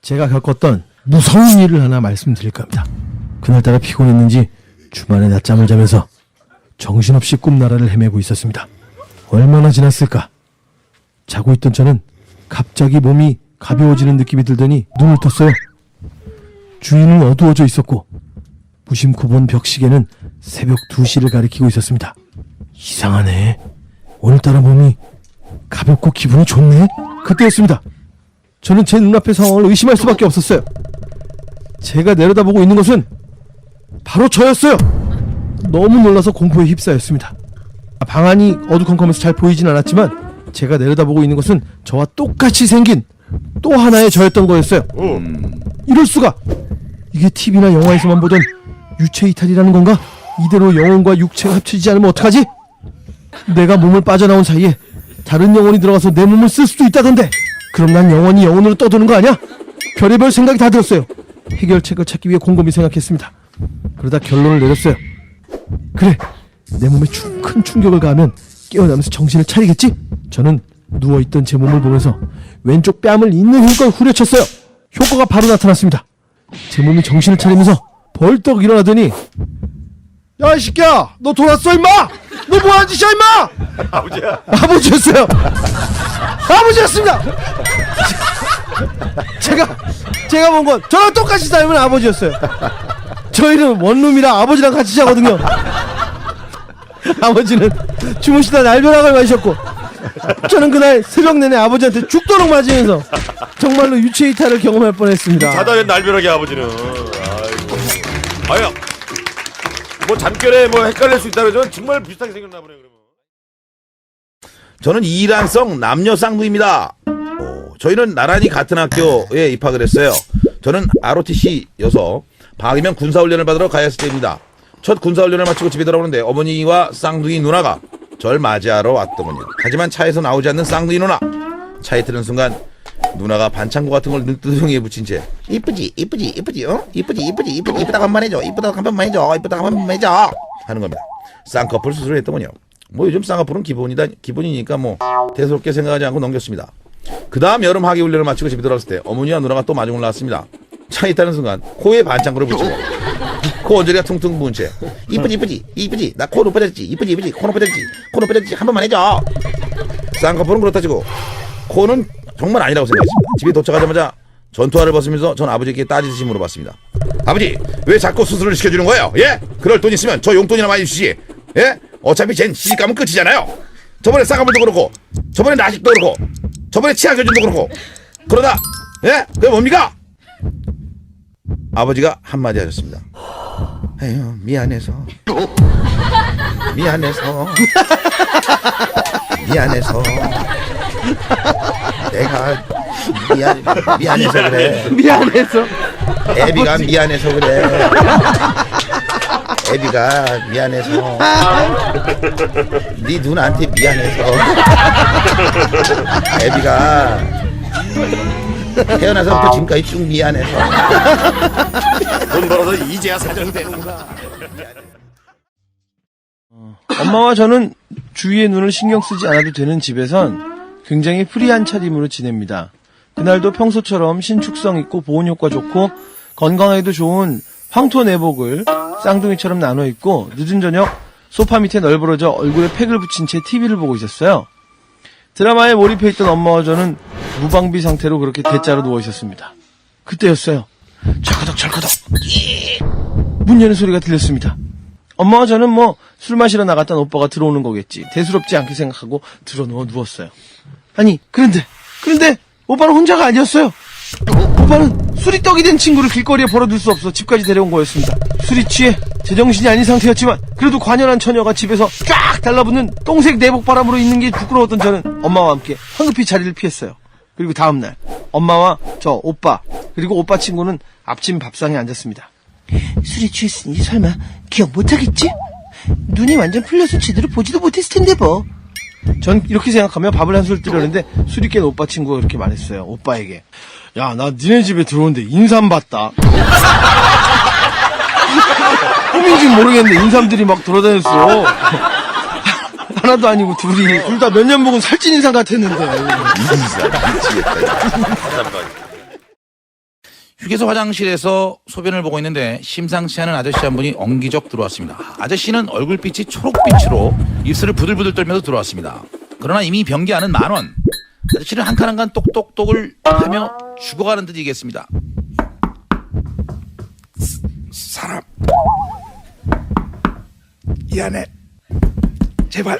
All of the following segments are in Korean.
제가 겪었던 무서운 일을 하나 말씀드릴까 합니다. 그날따라 피곤했는지 주말에 낮잠을 자면서 정신없이 꿈나라를 헤매고 있었습니다. 얼마나 지났을까? 자고 있던 저는 갑자기 몸이 가벼워지는 느낌이 들더니 눈을 떴어요. 주위는 어두워져 있었고 무심코 본 벽시계는 새벽 2시를 가리키고 있었습니다. 이상하네. 오늘따라 몸이 가볍고 기분이 좋네? 그때였습니다. 저는 제 눈앞의 상황을 의심할 수밖에 없었어요. 제가 내려다보고 있는 것은 바로 저였어요. 너무 놀라서 공포에 휩싸였습니다. 방안이 어두컴컴해서 잘 보이진 않았지만 제가 내려다보고 있는 것은 저와 똑같이 생긴 또 하나의 저였던 거였어요. 이럴 수가! 이게 TV나 영화에서만 보던 유체 이탈이라는 건가? 이대로 영혼과 육체가 합쳐지지 않으면 어떡하지? 내가 몸을 빠져나온 사이에 다른 영혼이 들어가서 내 몸을 쓸 수도 있다던데, 그럼 난 영원히 영혼으로 떠도는 거 아니야? 별의별 생각이 다 들었어요. 해결책을 찾기 위해 곰곰이 생각했습니다. 그러다 결론을 내렸어요. 그래, 내 몸에 큰 충격을 가하면 깨어나면서 정신을 차리겠지? 저는 누워있던 제 몸을 보면서 왼쪽 뺨을 있는 힘껏 후려쳤어요. 효과가 바로 나타났습니다. 제 몸이 정신을 차리면서 벌떡 일어나더니, 야 이 새끼야, 너 돌았어 임마! 너 뭐하는 짓이야 임마! 아버지야. 아버지였어요. 아버지였습니다. 제가 본 건 저랑 똑같이 닮은 아버지였어요. 저희는 원룸이라 아버지랑 같이 자거든요. 아버지는 주무시다 날벼락을 맞으셨고 저는 그날 새벽 내내 아버지한테 죽도록 맞으면서 정말로 유체 이탈을 경험할 뻔했습니다. 자다는 날벼락이 아버지는. 아이고. 아야. 뭐 잠결에 뭐 헷갈릴 수 있다 그러죠. 정말 비슷하게 생겼나 보네 그러면. 저는 이란성 남녀 쌍둥이입니다. 저희는 나란히 같은 학교에 입학을 했어요. 저는 ROTC여서 방학이면 군사훈련을 받으러 가야 했을 때입니다. 첫 군사훈련을 마치고 집에 돌아오는데 어머니와 쌍둥이 누나가 절 맞이하러 왔더군요. 하지만 차에서 나오지 않는 쌍둥이 누나. 차에 드는 순간 누나가 반창고 같은 걸 눈두덩이에 붙인 채 이쁘지 어? 이쁘다고 한 번 해줘. 이쁘다고 한 번만 해줘 하는 겁니다. 쌍꺼풀 수술을 했더군요. 뭐 요즘 쌍꺼풀은 기본이니까 뭐 대수롭게 생각하지 않고 넘겼습니다. 그 다음 여름 하기 훈련을 마치고 집에 돌아왔을 때 어머니와 누나가 또 마중을 나왔습니다. 차에 있다는 순간 코에 반창고를 붙이고 코 언저리가 퉁퉁 부은 채 이쁘지 나 코 높아졌지 이쁘지 코 높아졌지 한 번만 해줘. 쌍꺼풀은 그렇다 치고 코는 정말 아니라고 생각했습니다. 집에 도착하자마자 전투화를 벗으면서 전 아버지께 따지듯이 물어봤습니다. 아버지, 왜 자꾸 수술을 시켜주는 거예요? 예? 그럴 돈 있으면 저 용돈이나 많이 주시지. 예? 어차피 쟨 시집가면 끝이잖아요. 저번에 쌍꺼풀도 그렇고 저번에 나식도 그렇고 저번에 치아교준도 그렇고 그러다 예? 그게 뭡니까? 아버지가 한마디 하셨습니다. 에휴, 미안해서 내가 미안해서 그래. 미안해서. 애비가 미안해서 그래. 애비가 미안해서. 네 누나한테 미안해서. 애비가 태어나서부터 지금까지 쭉 미안해서. 돈 벌어서 이제야 사정되는구나. 엄마와 저는 주위의 눈을 신경 쓰지 않아도 되는 집에선 굉장히 프리한 차림으로 지냅니다. 그날도 평소처럼 신축성 있고 보온 효과 좋고 건강에도 좋은 황토 내복을 쌍둥이처럼 나눠 입고 늦은 저녁 소파 밑에 널브러져 얼굴에 팩을 붙인 채 TV를 보고 있었어요. 드라마에 몰입해 있던 엄마와 저는 무방비 상태로 그렇게 대자로 누워 있었습니다. 그때였어요. 철커덕 문 여는 소리가 들렸습니다. 엄마와 저는 뭐 술 마시러 나갔던 오빠가 들어오는 거겠지. 대수롭지 않게 생각하고 들어누워 누웠어요. 아니 그런데 오빠는 혼자가 아니었어요. 오빠는 술이 떡이 된 친구를 길거리에 버려둘 수 없어 집까지 데려온 거였습니다. 술이 취해 제정신이 아닌 상태였지만 그래도 관연한 처녀가 집에서 쫙 달라붙는 똥색 내복 바람으로 있는 게 부끄러웠던 저는 엄마와 함께 황급히 자리를 피했어요. 그리고 다음날 엄마와 저 오빠 그리고 오빠 친구는 앞집 밥상에 앉았습니다. 술이 취했으니 설마 기억 못하겠지? 눈이 완전 풀려서 제대로 보지도 못했을 텐데 뭐. 전 이렇게 생각하며 밥을 한술 뜨려는데 술이 깬 오빠 친구가 그렇게 말했어요. 오빠에게. 야, 나 니네 집에 들어오는데 인삼 봤다. 꿈인지 모르겠는데 인삼들이 막 돌아다녔어. 하나도 아니고 둘이 둘 다 몇 년 먹은 살찐 인삼 같았는데. 휴게소 화장실에서 소변을 보고 있는데 심상치 않은 아저씨 한 분이 엉기적 들어왔습니다. 아저씨는 얼굴빛이 초록빛으로 입술을 부들부들 떨면서 들어왔습니다. 그러나 이미 변기 안은 만원. 아저씨는 한 칸 한 칸 똑똑똑을 하며 죽어가는 듯이겠습니다. 사람 이 안에 제발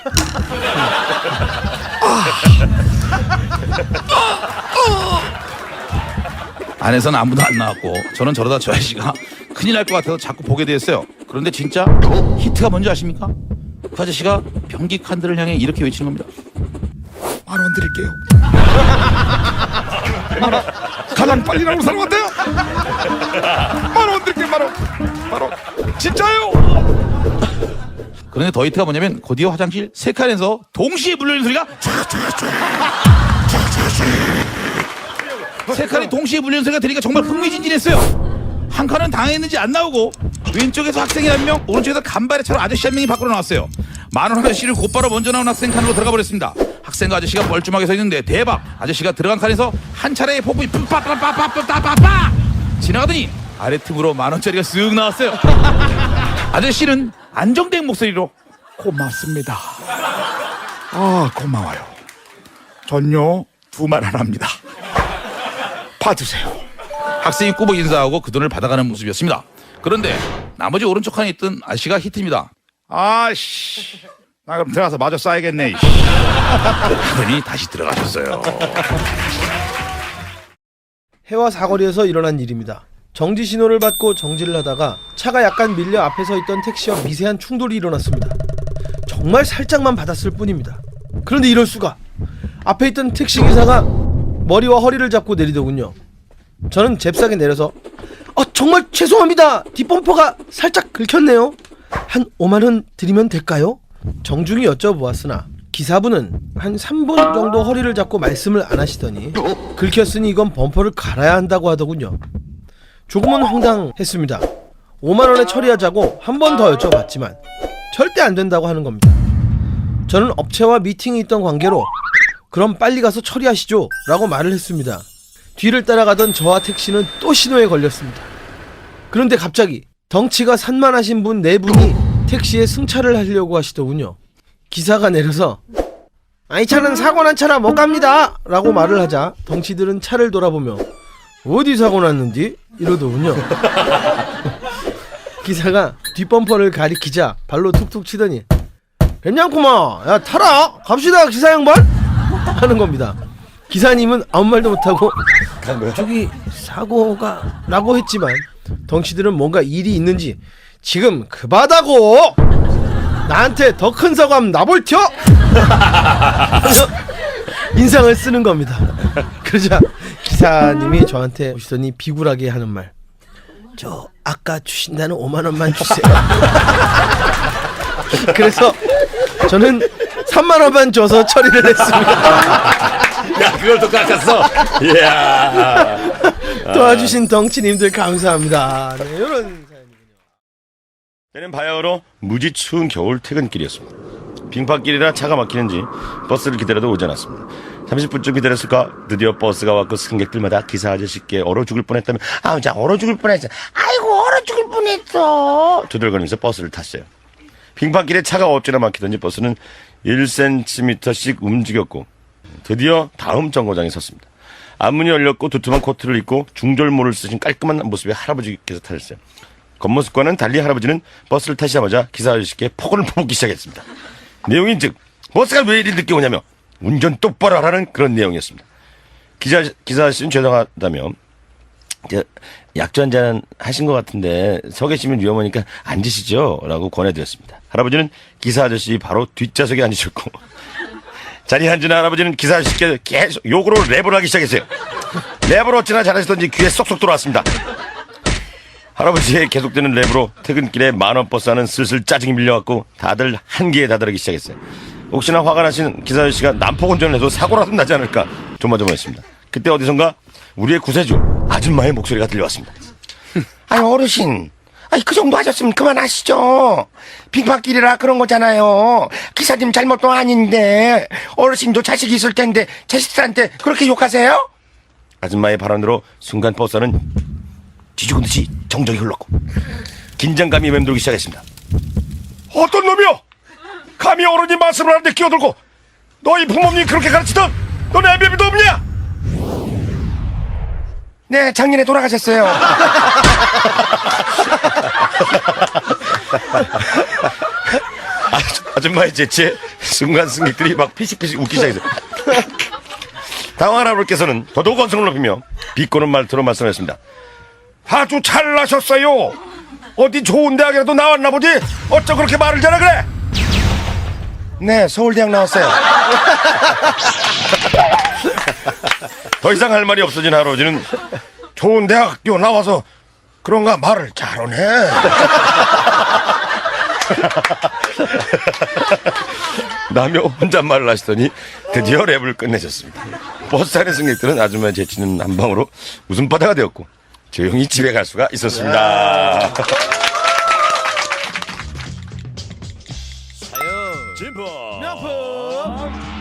안에서는 아무도 안 나왔고 저는 저러다 저 아저씨가 큰일 날 것 같아서 자꾸 보게 됐어요. 그런데 진짜 히트가 뭔지 아십니까? 그 아저씨가 변기 칸들을 향해 이렇게 외치는 겁니다. 10,000원 드릴게요. 10,000원. 가장 빨리 나오는 사람 같아요. 10,000원 드릴게요. 10,000원. 진짜요? 그런데 더 히트가 뭐냐면 곧이어 화장실 세 칸에서 동시에 물려는 소리가 세 칸이 동시에 물려는 소리가 들으니까 정말 흥미진진했어요. 한 칸은 당했는지 안 나오고 왼쪽에서 학생이 한 명, 오른쪽에서 간발의차로 아저씨 한 명이 밖으로 나왔어요. 만원 아저씨를 곧바로 먼저 나온 학생 칸으로 들어가 버렸습니다. 학생과 아저씨가 멀쩡하게 서 있는데 대박! 아저씨가 들어간 칸에서 한 차례의 폭풍이 빠빠빠빠빠빠빠빠 지나가더니 아래 틈으로 10,000원짜리가 쓱 나왔어요. 아저씨는 안정된 목소리로 고맙습니다. 아, 고마워요. 전요 21,000원합니다. 봐주세요. 학생이 꾸벅 인사하고 그 돈을 받아가는 모습이었습니다. 그런데 나머지 오른쪽 칸에 있던 아저씨가 히트입니다. 아씨, 나 그럼 들어가서 마저 싸야겠네. 하더니 다시 들어가셨어요. 해와 사거리에서 일어난 일입니다. 정지 신호를 받고 정지를 하다가 차가 약간 밀려 앞에 서 있던 택시와 미세한 충돌이 일어났습니다. 정말 살짝만 받았을 뿐입니다. 그런데 이럴 수가! 앞에 있던 택시기사가 머리와 허리를 잡고 내리더군요. 저는 잽싸게 내려서 정말 죄송합니다. 뒷범퍼가 살짝 긁혔네요. 한 50,000원 드리면 될까요? 정중히 여쭤보았으나 기사분은 한 3분 정도 허리를 잡고 말씀을 안 하시더니 긁혔으니 이건 범퍼를 갈아야 한다고 하더군요. 조금은 황당했습니다. 50,000원에 처리하자고 한 번 더 여쭤봤지만 절대 안 된다고 하는 겁니다. 저는 업체와 미팅이 있던 관계로 그럼 빨리 가서 처리하시죠 라고 말을 했습니다. 뒤를 따라가던 저와 택시는 또 신호에 걸렸습니다. 그런데 갑자기 덩치가 산만하신 분 4분이 택시에 승차를 하려고 하시더군요. 기사가 내려서 이 차는 사고 난 차라 못 갑니다 라고 말을 하자 덩치들은 차를 돌아보며 어디 사고 났는지 이러더군요. 기사가 뒷범퍼를 가리키자 발로 툭툭 치더니 괜찮구만, 야 타라, 갑시다 기사 양반 하는 겁니다. 기사님은 아무 말도 못하고 저기 사고가 라고 했지만 덩치들은 뭔가 일이 있는지 지금 급하다고 나한테 더 큰 사고하면 나볼텨 인상을 쓰는 겁니다. 그러자 기사님이 저한테 오시더니 비굴하게 하는 말, 저 아까 주신다는 50,000원만 주세요. 그래서 저는 30,000원만 줘서 처리를 했습니다. 야, 그걸 또 깎았어. 이야. 도와주신 덩치님들 감사합니다. 네, 이런 사연이군요. 때는 바야흐로 무지 추운 겨울 퇴근길이었습니다. 빙판길이라 차가 막히는지 버스를 기다려도 오지 않았습니다. 30분쯤 기다렸을까 드디어 버스가 왔고 승객들마다 기사 아저씨께 얼어 죽을 뻔했다며 진짜 얼어 죽을 뻔했어. 아이고 얼어 죽을 뻔했어. 두들거리면서 버스를 탔어요. 빙판길에 차가 어찌나 막히던지 버스는 1cm씩 움직였고 드디어 다음 정거장에 섰습니다. 앞문이 열렸고 두툼한 코트를 입고 중절모를 쓰신 깔끔한 모습의 할아버지께서 타셨어요. 겉모습과는 달리 할아버지는 버스를 타시자마자 기사 아저씨께 폭언을 퍼붓기 시작했습니다. 내용인 즉 버스가 왜 이리 늦게 오냐며 운전 똑바로 하라는 그런 내용이었습니다. 기사 아저씨는 죄송하다며 약주 한잔 하신 것 같은데 서 계시면 위험하니까 앉으시죠 라고 권해드렸습니다. 할아버지는 기사 아저씨 바로 뒷좌석에 앉으셨고 자리에 앉은 할아버지는 기사 아저씨께 계속 욕으로 랩을 하기 시작했어요. 랩을 어찌나 잘하시던지 귀에 쏙쏙 들어왔습니다. 할아버지의 계속되는 랩으로 퇴근길에 10,000원 버스 안은 슬슬 짜증이 밀려왔고 다들 한기에 다다르기 시작했어요. 혹시나 화가 나신 기사 아저씨가 난폭 운전을 해도 사고라도 나지 않을까 조마조마했습니다. 그때 어디선가 우리의 구세주 아줌마의 목소리가 들려왔습니다. 아니 어르신, 아이, 그 정도 하셨으면 그만하시죠. 빙판길이라 그런 거잖아요. 기사님 잘못도 아닌데 어르신도 자식이 있을 텐데 자식들한테 그렇게 욕하세요? 아줌마의 발언으로 순간 버스는 뒤죽은 듯이 정적이 흘렀고 긴장감이 맴돌기 시작했습니다. 어떤 놈이요? 감히 어른이 말씀을 하는데 끼어들고 너희 부모님이 그렇게 가르치던 너네 애비도 없냐? 네, 작년에 돌아가셨어요. 아줌마의 재치에 순간 승객들이 막 피식피식 웃기 시작했어요. 당황한 아버님께서는 더더욱 언성을 높이며 비꼬는 말투로 말씀하셨습니다. 아주 잘나셨어요. 어디 좋은 대학이라도 나왔나 보지? 어쩜 그렇게 말을 잘하 그래? 네, 서울대학 나왔어요. 더 이상 할 말이 없어진 할아버지는 좋은 대학교 나와서 그런가 말을 잘하네. 라며 혼잣말을 하시더니 드디어 랩을 끝내셨습니다. 버스 안의 승객들은 아줌마의 재치는 한 방으로 웃음바다가 되었고 조용히 집에 갈 수가 있었습니다. 진보 명품